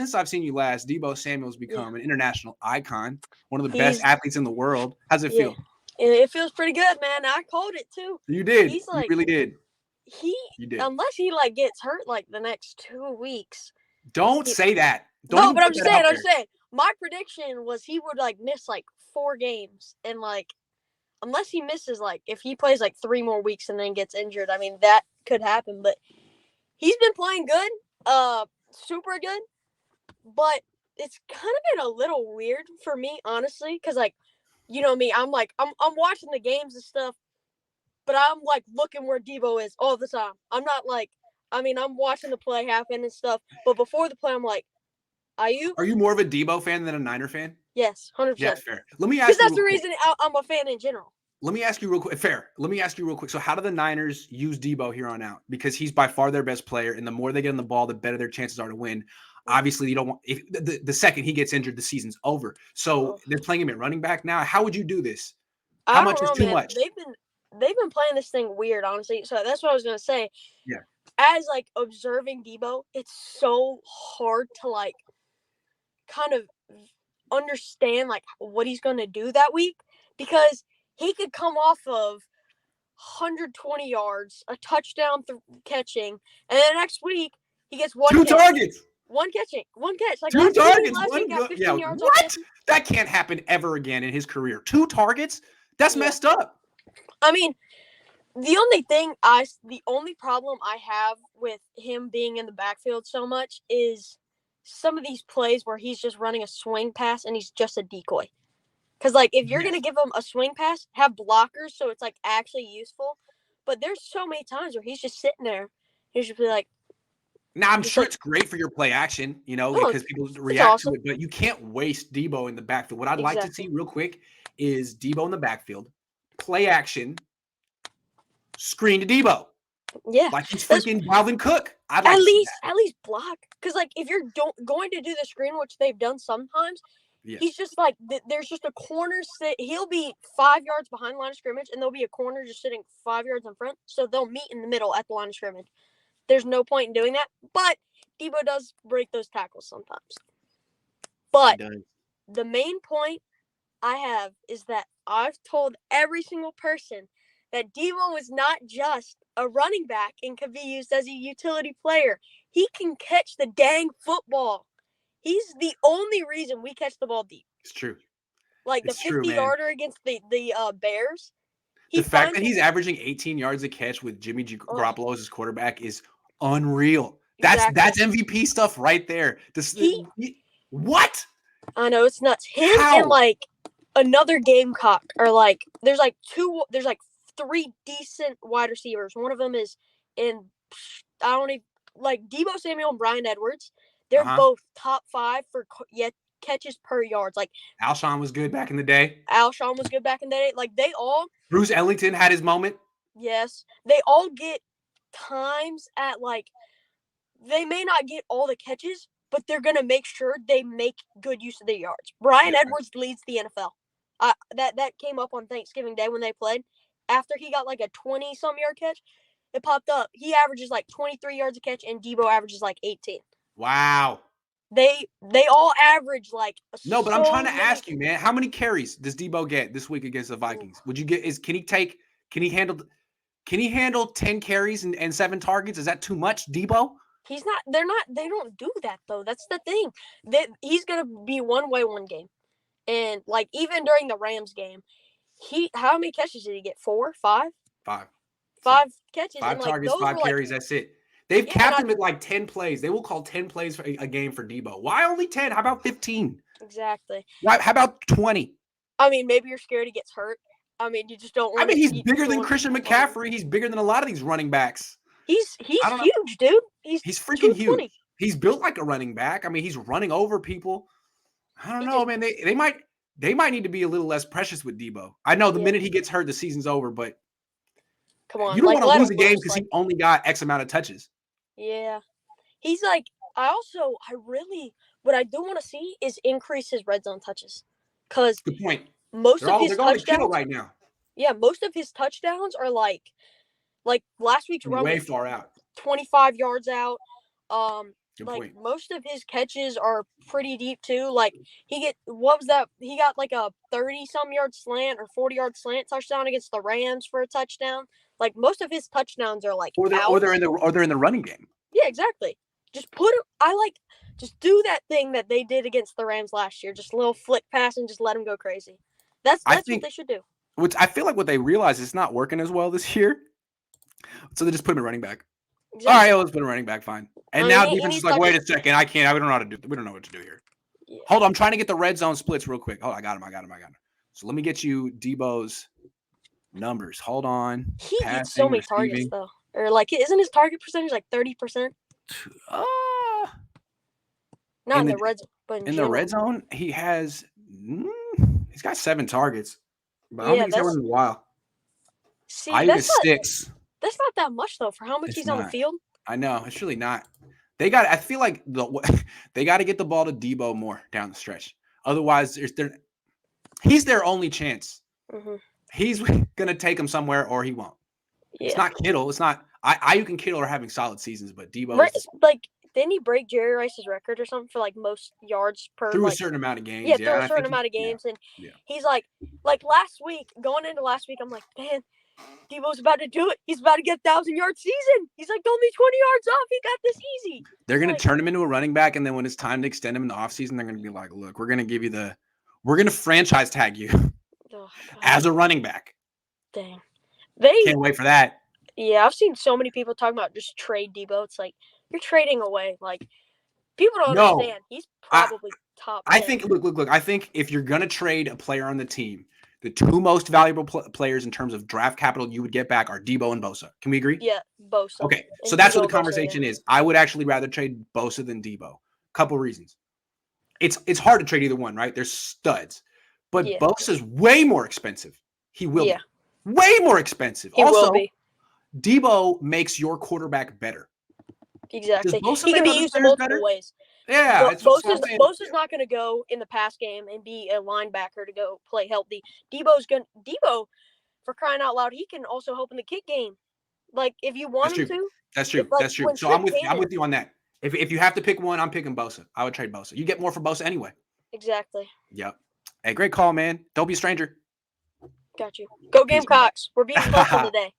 since I've seen you last, Deebo Samuel's Yeah. become an international icon, one of the best He's athletes in the world. How's it yeah. feel? It feels pretty good, man. I called it too. You did. He's You like really did. he You did. unless he like gets hurt like the next 2 weeks. Don't He, say that. Don't no, even but I'm put just that saying. out I'm there. just saying. My prediction was he would like miss like 4 games, and like unless he misses like if he plays like 3 more weeks and then gets injured, I mean that could happen. But he's been playing good, super good. But it's kind of been a little weird for me, honestly, because like you know me, I'm like I'm watching the games and stuff, but I'm like looking where Deebo is all the time. I'm not like I mean I'm watching the play happen and stuff, but before the play I'm like, are you? Are you more of a Deebo fan than a Niner fan? Yes, Yeah, 100%. that's fair. Let me Because ask you that's real the quick. reason I'm a fan in general. Let me ask you real quick. Fair. Let me ask you real quick. So, how do the Niners use Deebo here on out? Because he's by far their best player, and the more they get on the ball, the better their chances are to win. Obviously, you don't want if the second he gets injured, the season's over. So Oh, they're playing him at running back now. How would you do this? How I much don't is know, too man. much? They've been playing this thing weird, honestly. So that's what I was gonna say. Yeah. As like observing Deebo, it's so hard to like kind of understand like what he's gonna do that week because he could come off of 120 yards, a touchdown catching, and then next week he gets one Two catch. targets. One catch. Like Two didn't he targets. last week One got good. Yeah. 15 yards off What? catches? That can't happen ever again in his career. 2 targets? That's Yeah. messed up. I mean, the only problem I have with him being in the backfield so much is some of these plays where he's just running a swing pass and he's just a decoy. Because, like, if you're going to Yes. give him a swing pass, have blockers so it's, like, actually useful. But there's so many times where he's just sitting there. He's just be like, Now, I'm just sure like, it's great for your play action, oh, because people it's react to awesome. it, but you can't waste Deebo in the backfield. What I'd like to see Exactly. real quick is Deebo in the backfield, play action, screen to Deebo. Yeah. Like he's That's freaking Dalvin Cook. I'd like to see that. at least block. Because, like, if you're going to do the screen, which they've done sometimes, Yeah. he's just like there's just a corner sit. He'll be 5 yards behind the line of scrimmage, and there'll be a corner just sitting 5 yards in front. So they'll meet in the middle at the line of scrimmage. There's no point in doing that, but Deebo does break those tackles sometimes. He But does. the main point I have is that I've told every single person that Deebo is not just a running back and can be used as a utility player. He can catch the dang football. He's the only reason we catch the ball deep. It's true. Like the It's true, man. 50-yarder against the Bears. The He fact that finds he's it. averaging 18 yards a catch with Jimmy Oh, Garoppolo as his quarterback is unreal. exactly. That's MVP stuff right there. What? I know it's nuts. Him and How? like another Gamecock are like there's like 3 decent wide receivers. One of them is in I don't even like Deebo Samuel and Bryan Edwards. They're both top 5 for catches per yards. Like Alshon was good back in the day. Alshon was good back in the day. Like they all Bruce Ellington had his moment. Yes, they all get times at like they may not get all the catches, but they're gonna make sure they make good use of their yards. Bryan Edwards leads the NFL. That came up on Thanksgiving Day when they played. After he got like a 20-some yard catch, it popped up. He averages like 23 yards a catch, and Deebo averages like 18. Wow. They all average like no, but I'm trying to ask you, man. How many carries does Deebo get this week against the Vikings? Would you get? Can he handle 10 carries and 7 targets? Is that too much, Deebo? He's not. They're not. They don't do that though. That's the thing. He's gonna be one way one game, and like even during the Rams game, how many catches did he get? 4, 5? 5. 5 catches. 5 and like targets, those 5 were like carries. That's it. They've capped him at like 10 plays. They will call 10 plays for a game for Deebo. Why only 10? How about 15? Exactly. Why? How about 20? I mean, maybe you're scared he gets hurt. I mean, you just don't want. I mean, he's bigger than Christian McCaffrey. He's bigger than a lot of these running backs. He's huge, dude. He's freaking huge. He's built like a running back. I mean, he's running over people. I don't know, man. They might need to be a little less precious with Deebo. I know the minute he gets hurt, the season's over. But come on, you don't want to lose a game because he only got X amount of touches. Yeah, he's like. What I do want to see is increase his red zone touches, because good point. Most of his touchdowns right now. Yeah, most of his touchdowns are like last week's run way far out, 25 yards out. Good like point. most of his catches are pretty deep too. Like what was that? He got like a 30-some-yard slant or 40-yard slant touchdown against the Rams for a touchdown. Like most of his touchdowns are like Or out. they're in the running game. Yeah, exactly. Just put him. Just do that thing that they did against the Rams last year. Just a little flick pass and just let him go crazy. That's I what think they should do. I feel like what they realize is not working as well this year, so they just put him at running back. Exactly. All right, let's put him running back. Fine. And now defense is like, wait a second, I can't. We don't know how to do. We don't know what to do here. Yeah. Hold on, I'm trying to get the red zone splits real quick. Oh, I got him. So let me get you Deebo's numbers. Hold on. He Passing, gets so many targets though, or like isn't his target percentage like 30%? Not in the red zone, but in the red zone, he has he's got 7 targets, but I don't think he's had one in a while. See, I that's not 6. That's not that much though for how much he's on the field. I know it's really not. I feel like they got to get the ball to Deebo more down the stretch. Otherwise, he's their only chance. Mm-hmm. He's gonna take him somewhere, or he won't. Yeah. It's not Kittle. It's not Ayuk and Kittle are having solid seasons, but Deebo like didn't he break Jerry Rice's record or something for like most yards per through a certain amount of games? Yeah, through a certain amount of games, and he's like going into last week, I'm like, man, Deebo's about to do it. He's about to get 1,000-yard season. He's like, don't be 20 yards off. He got this easy. They're going to turn him into a running back, and then when it's time to extend him in the offseason, they're going to be like, look, we're going to franchise tag you as a running back. Dang. Can't wait for that. Yeah, I've seen so many people talking about just trade Deebo. It's like, you're trading away. Like, people don't understand. He's probably top 10. I think, look, I think if you're going to trade a player on the team, the 2 most valuable players in terms of draft capital you would get back are Deebo and Bosa. Can we agree? Yeah, Bosa. Okay, so that's what the conversation is. I would actually rather trade Bosa than Deebo. Couple reasons. It's hard to trade either one, right? They're studs. But Bosa's way more expensive. He will be. Way more expensive. He will be. Deebo makes your quarterback better. Exactly. He can be used in multiple ways. Yeah, Bosa's not going to go in the pass game and be a linebacker to go play healthy. Deebo, for crying out loud, he can also help in the kick game. Like if you want him to. That's true. That's true. So I'm with you on that. If you have to pick one, I'm picking Bosa. I would trade Bosa. You get more for Bosa anyway. Exactly. Yep. Hey, great call, man. Don't be a stranger. Got you. Go Gamecocks. We're beating Clemson today.